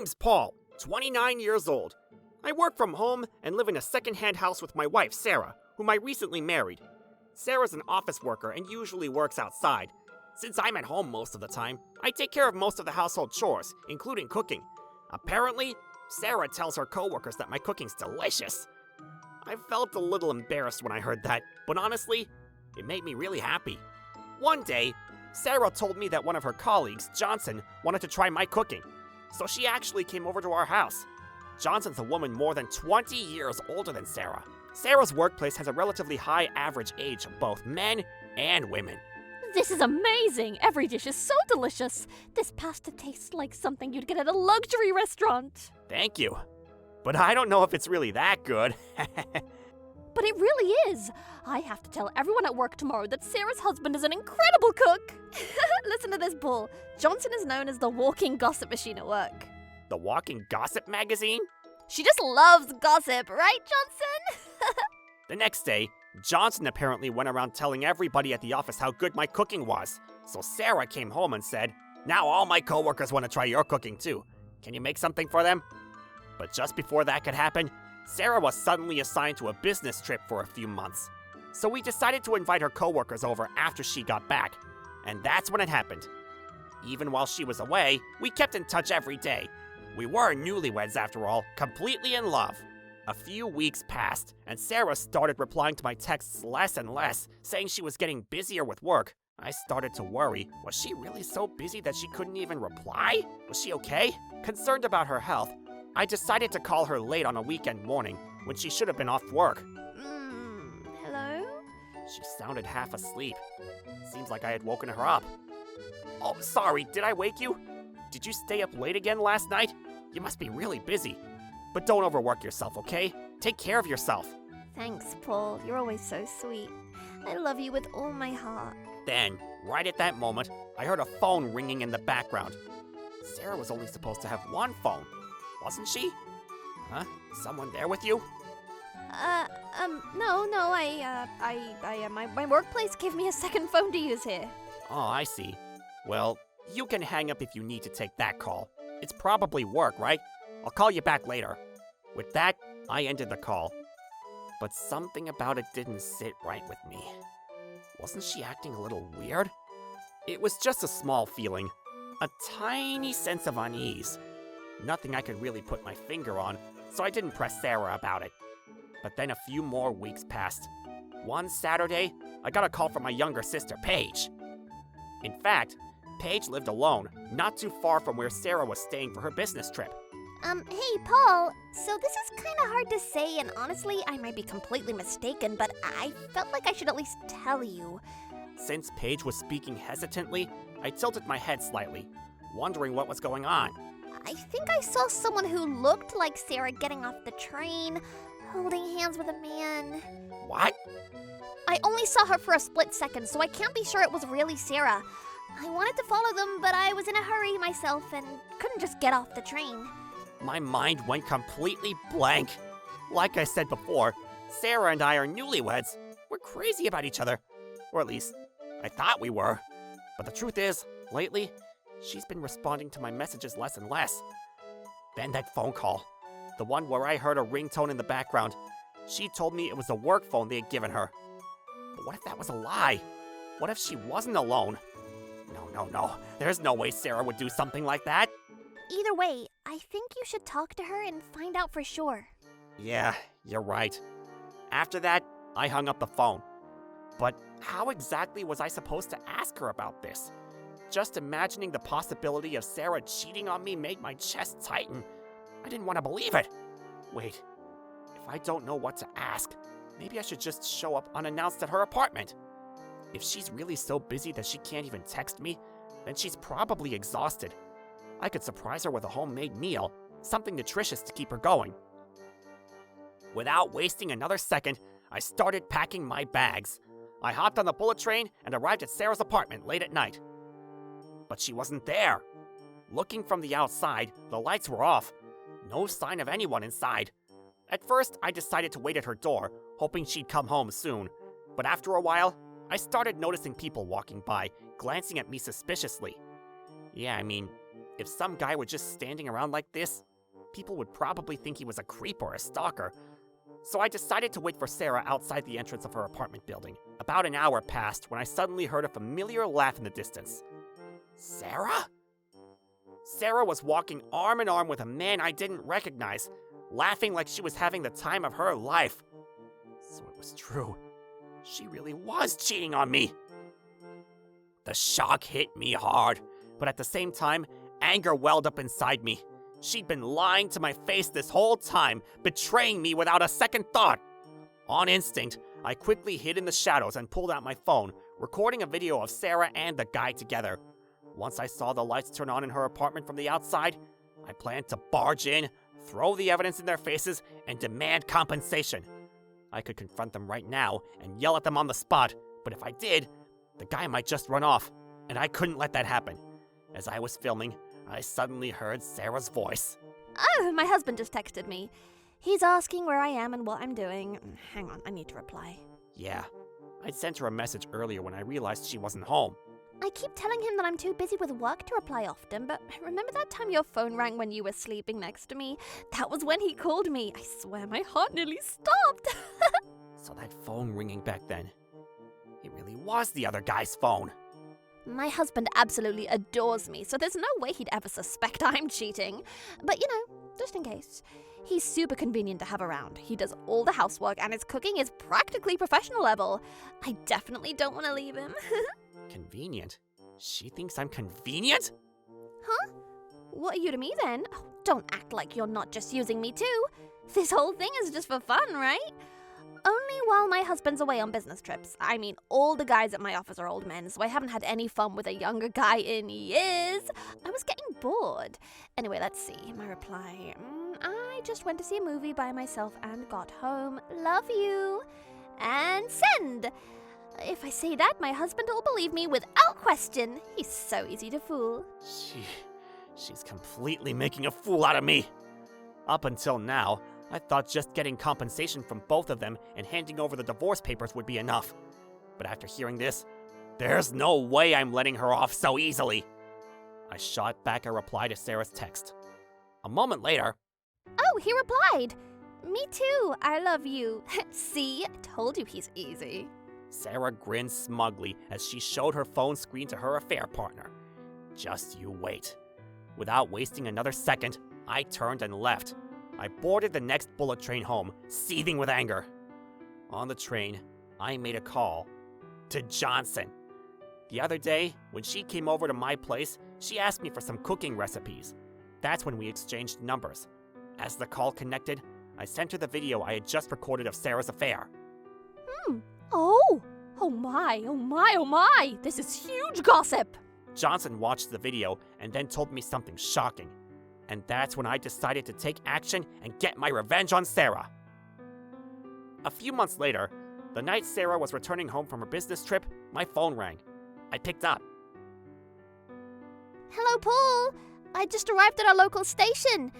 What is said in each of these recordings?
name's Paul, 29 years old. I work from home and live in a second-hand house with my wife, Sarah, whom I recently married. Sarah's an office worker and usually works outside. Since I'm at home most of the time, I take care of most of the household chores, including cooking. Apparently, Sarah tells her coworkers that my cooking's delicious. I felt a little embarrassed when I heard that, but honestly, it made me really happy. One day, Sarah told me that one of her colleagues, Johnson, wanted to try my cooking, so she actually came over to our house. Johnson's a woman more than 20 years older than Sarah. Sarah's workplace has a relatively high average age of both men and women. This is amazing! Every dish is so delicious! This pasta tastes like something you'd get at a luxury restaurant! Thank you. But I don't know if it's really that good. But it really is! I have to tell everyone at work tomorrow that Sarah's husband is an incredible cook! Listen to this, Paul. Johnson is known as the walking gossip machine at work. The Walking Gossip magazine? She just loves gossip, right, Johnson? The next day, Johnson apparently went around telling everybody at the office how good my cooking was. So Sarah came home and said, "Now all my coworkers want to try your cooking too. Can you make something for them?" But just before that could happen, Sarah was suddenly assigned to a business trip for a few months. So we decided to invite her coworkers over after she got back. And that's when it happened. Even while she was away, we kept in touch every day. We were newlyweds after all, completely in love. A few weeks passed, and Sarah started replying to my texts less and less, saying she was getting busier with work. I started to worry. Was she really so busy that she couldn't even reply? Was she okay? Concerned about her health, I decided to call her late on a weekend morning, when she should have been off work. Hello? She sounded half asleep. Seems like I had woken her up. Oh, sorry, did I wake you? Did you stay up late again last night? You must be really busy. But don't overwork yourself, okay? Take care of yourself. Thanks, Paul. You're always so sweet. I love you with all my heart. Then, right at that moment, I heard a phone ringing in the background. Sarah was only supposed to have one phone, wasn't she? Huh? Someone there with you? My workplace gave me a second phone to use here. Oh, I see. Well, you can hang up if you need to take that call. It's probably work, right? I'll call you back later. With that, I ended the call. But something about it didn't sit right with me. Wasn't she acting a little weird? It was just a small feeling. A tiny sense of unease. Nothing I could really put my finger on, so I didn't press Sarah about it. But then a few more weeks passed. One Saturday, I got a call from my younger sister, Paige. In fact, Paige lived alone, not too far from where Sarah was staying for her business trip. Hey, Paul, so this is kind of hard to say, and honestly, I might be completely mistaken, but I felt like I should at least tell you. Since Paige was speaking hesitantly, I tilted my head slightly, wondering what was going on. I think I saw someone who looked like Sarah getting off the train, holding hands with a man. What? I only saw her for a split second, so I can't be sure it was really Sarah. I wanted to follow them, but I was in a hurry myself and couldn't just get off the train. My mind went completely blank. Like I said before, Sarah and I are newlyweds. We're crazy about each other. Or at least, I thought we were. But the truth is, lately, she's been responding to my messages less and less. Then that phone call. The one where I heard a ringtone in the background. She told me it was a work phone they had given her. But what if that was a lie? What if she wasn't alone? No. There's no way Sarah would do something like that. Either way, I think you should talk to her and find out for sure. Yeah, you're right. After that, I hung up the phone. But how exactly was I supposed to ask her about this? Just imagining the possibility of Sarah cheating on me made my chest tighten. I didn't want to believe it. Wait, if I don't know what to ask, maybe I should just show up unannounced at her apartment. If she's really so busy that she can't even text me, then she's probably exhausted. I could surprise her with a homemade meal, something nutritious to keep her going. Without wasting another second, I started packing my bags. I hopped on the bullet train and arrived at Sarah's apartment late at night. But she wasn't there. Looking from the outside, the lights were off. No sign of anyone inside. At first, I decided to wait at her door, hoping she'd come home soon. But after a while, I started noticing people walking by, glancing at me suspiciously. Yeah, If some guy were just standing around like this, people would probably think he was a creep or a stalker. So I decided to wait for Sarah outside the entrance of her apartment building. About an hour passed when I suddenly heard a familiar laugh in the distance. Sarah? Sarah was walking arm in arm with a man I didn't recognize, laughing like she was having the time of her life. So it was true. She really was cheating on me. The shock hit me hard, but at the same time, anger welled up inside me. She'd been lying to my face this whole time, betraying me without a second thought. On instinct, I quickly hid in the shadows and pulled out my phone, recording a video of Sarah and the guy together. Once I saw the lights turn on in her apartment from the outside, I planned to barge in, throw the evidence in their faces, and demand compensation. I could confront them right now and yell at them on the spot, but if I did, the guy might just run off, and I couldn't let that happen. As I was filming, I suddenly heard Sarah's voice. Oh, my husband just texted me. He's asking where I am and what I'm doing. Hang on, I need to reply. Yeah, I'd sent her a message earlier when I realized she wasn't home. I keep telling him that I'm too busy with work to reply often, but remember that time your phone rang when you were sleeping next to me? That was when he called me. I swear my heart nearly stopped. So that phone ringing back then, it really was the other guy's phone. My husband absolutely adores me, so there's no way he'd ever suspect I'm cheating. But just in case. He's super convenient to have around. He does all the housework and his cooking is practically professional level. I definitely don't want to leave him. Convenient? She thinks I'm convenient? Huh? What are you to me then? Oh, don't act like you're not just using me too. This whole thing is just for fun, right? Only while my husband's away on business trips. I mean, all the guys at my office are old men, so I haven't had any fun with a younger guy in years. I was getting bored. Anyway, let's see. My reply. I just went to see a movie by myself and got home. Love you. And send. If I say that, my husband will believe me without question. He's so easy to fool. She's completely making a fool out of me. Up until now, I thought just getting compensation from both of them and handing over the divorce papers would be enough. But after hearing this, there's no way I'm letting her off so easily. I shot back a reply to Sarah's text. A moment later... Oh, he replied. Me too, I love you. See, told you he's easy. Sarah grinned smugly as she showed her phone screen to her affair partner. Just you wait. Without wasting another second, I turned and left. I boarded the next bullet train home, seething with anger. On the train, I made a call to Johnson. The other day, when she came over to my place, she asked me for some cooking recipes. That's when we exchanged numbers. As the call connected, I sent her the video I had just recorded of Sarah's affair. Oh my, oh my, oh my! This is huge gossip! Johnson watched the video and then told me something shocking. And that's when I decided to take action and get my revenge on Sarah. A few months later, the night Sarah was returning home from her business trip, my phone rang. I picked up. Hello, Paul. I just arrived at our local station.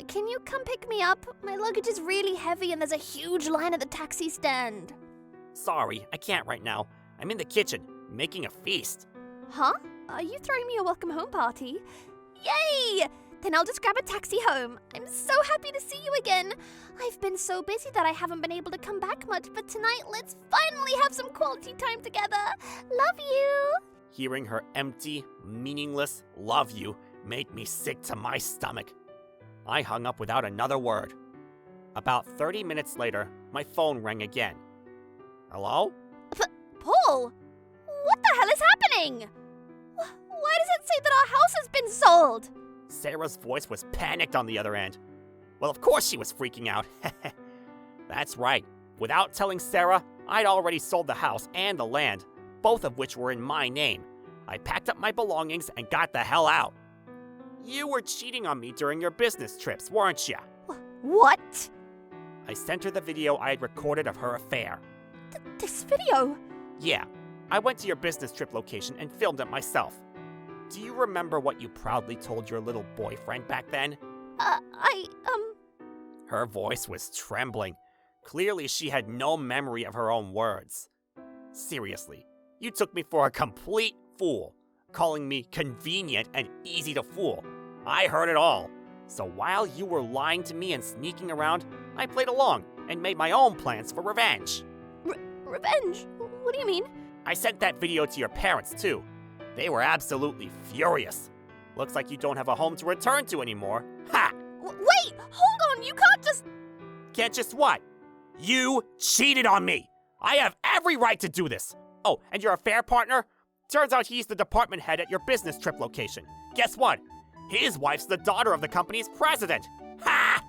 Can you come pick me up? My luggage is really heavy and there's a huge line at the taxi stand. Sorry, I can't right now. I'm in the kitchen, making a feast. Huh? Are you throwing me a welcome home party? Yay! Then I'll just grab a taxi home. I'm so happy to see you again. I've been so busy that I haven't been able to come back much, but tonight let's finally have some quality time together. Love you. Hearing her empty, meaningless love you made me sick to my stomach. I hung up without another word. About 30 minutes later, my phone rang again. Hello? Paul, what the hell is happening? Why does it say that our house has been sold? Sarah's voice was panicked on the other end. Well, of course she was freaking out. That's right. Without telling Sarah, I'd already sold the house and the land, both of which were in my name. I packed up my belongings and got the hell out. You were cheating on me during your business trips, weren't you? What? I sent her the video I had recorded of her affair. This video? Yeah, I went to your business trip location and filmed it myself. Do you remember what you proudly told your little boyfriend back then? Her voice was trembling. Clearly, she had no memory of her own words. Seriously, you took me for a complete fool, calling me convenient and easy to fool. I heard it all. So while you were lying to me and sneaking around, I played along and made my own plans for revenge. Revenge? What do you mean? I sent that video to your parents, too. They were absolutely furious. Looks like you don't have a home to return to anymore. Ha! Wait! Hold on! You can't just... Can't just what? You cheated on me! I have every right to do this! Oh, and your affair partner? Turns out he's the department head at your business trip location. Guess what? His wife's the daughter of the company's president. Ha!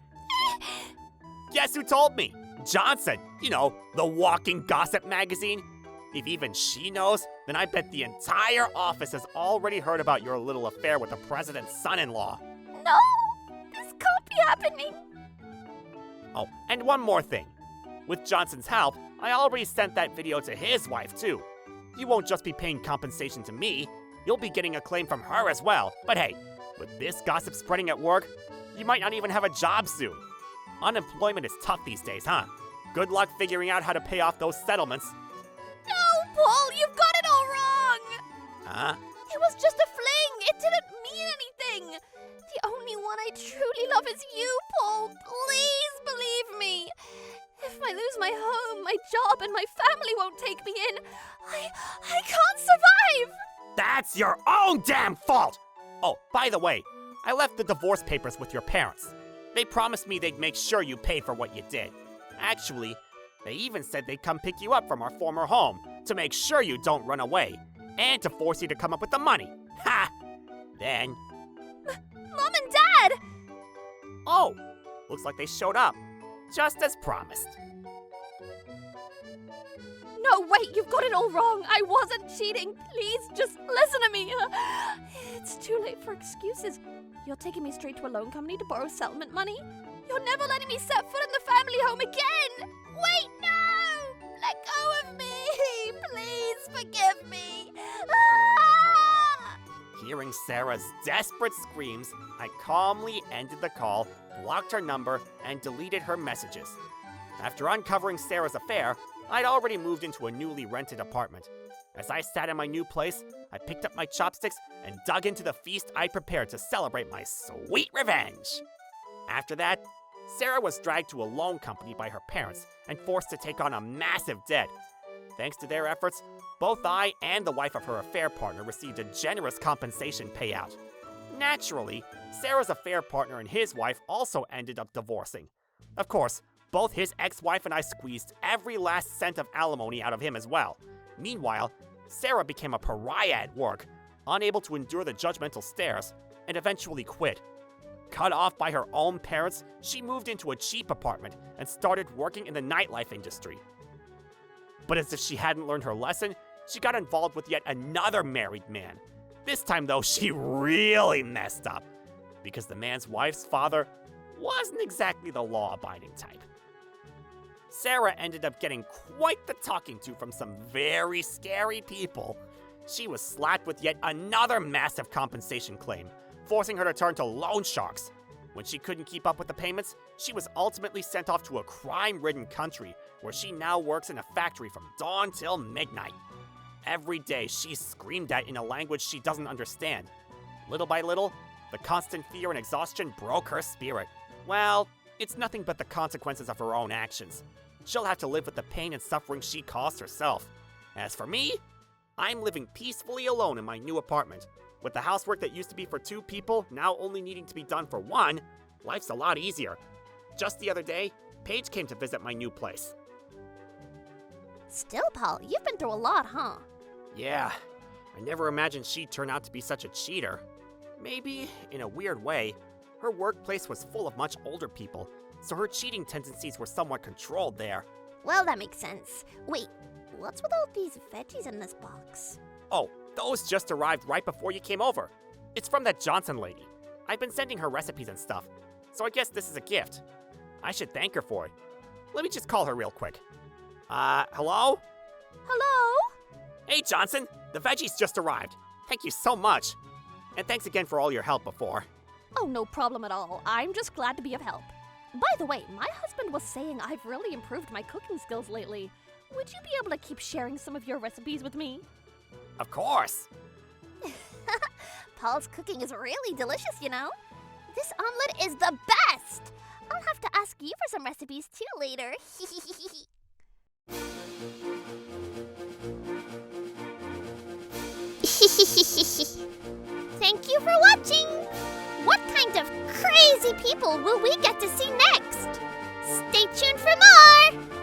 Guess who told me? Johnson. You know, the walking gossip magazine. If even she knows, then I bet the entire office has already heard about your little affair with the president's son-in-law. No! This can't be happening! Oh, and one more thing. With Johnson's help, I already sent that video to his wife, too. You won't just be paying compensation to me, you'll be getting a claim from her as well. But hey, with this gossip spreading at work, you might not even have a job soon. Unemployment is tough these days, huh? Good luck figuring out how to pay off those settlements. No, Paul, you've got it all wrong! Huh? It was just a fling! It didn't mean anything! The only one I truly love is you, Paul! Please believe me! If I lose my home, my job, and my family won't take me in, I can't survive! That's your own damn fault! Oh, by the way, I left the divorce papers with your parents. They promised me they'd make sure you pay for what you did. Actually, they even said they'd come pick you up from our former home to make sure you don't run away and to force you to come up with the money. Ha! Then... Mom and Dad! Oh, looks like they showed up, just as promised. No, wait, you've got it all wrong. I wasn't cheating. Please, just listen to me. It's too late for excuses. You're taking me straight to a loan company to borrow settlement money? You're never letting me set foot in the family home again! Wait, no! Let go of me! Please forgive me! Ah! Hearing Sarah's desperate screams, I calmly ended the call, blocked her number, and deleted her messages. After uncovering Sarah's affair, I'd already moved into a newly rented apartment. As I sat in my new place, I picked up my chopsticks and dug into the feast I prepared to celebrate my sweet revenge. After that, Sarah was dragged to a loan company by her parents and forced to take on a massive debt. Thanks to their efforts, both I and the wife of her affair partner received a generous compensation payout. Naturally, Sarah's affair partner and his wife also ended up divorcing. Of course, both his ex-wife and I squeezed every last cent of alimony out of him as well. Meanwhile, Sarah became a pariah at work, unable to endure the judgmental stares, and eventually quit. Cut off by her own parents, she moved into a cheap apartment and started working in the nightlife industry. But as if she hadn't learned her lesson, she got involved with yet another married man. This time, though, she really messed up, because the man's wife's father wasn't exactly the law-abiding type. Sarah ended up getting quite the talking to from some very scary people. She was slapped with yet another massive compensation claim, forcing her to turn to loan sharks. When she couldn't keep up with the payments, she was ultimately sent off to a crime-ridden country where she now works in a factory from dawn till midnight. Every day, she's screamed at in a language she doesn't understand. Little by little, the constant fear and exhaustion broke her spirit. Well, it's nothing but the consequences of her own actions. She'll have to live with the pain and suffering she caused herself. As for me, I'm living peacefully alone in my new apartment. With the housework that used to be for 2 people now only needing to be done for 1, life's a lot easier. Just the other day, Paige came to visit my new place. Still, Paul, you've been through a lot, huh? Yeah, I never imagined she'd turn out to be such a cheater. Maybe, in a weird way, her workplace was full of much older people, so her cheating tendencies were somewhat controlled there. Well, that makes sense. Wait, what's with all these veggies in this box? Oh, those just arrived right before you came over. It's from that Johnson lady. I've been sending her recipes and stuff, so I guess this is a gift. I should thank her for it. Let me just call her real quick. Hello? Hello? Hey, Johnson, the veggies just arrived. Thank you so much. And thanks again for all your help before. Oh, no problem at all. I'm just glad to be of help. By the way, my husband was saying I've really improved my cooking skills lately. Would you be able to keep sharing some of your recipes with me? Of course. Paul's cooking is really delicious, you know? omelet is the best! I'll have to ask you for some recipes too later. Thank you for watching! What kind of crazy people will we get to see next? Stay tuned for more!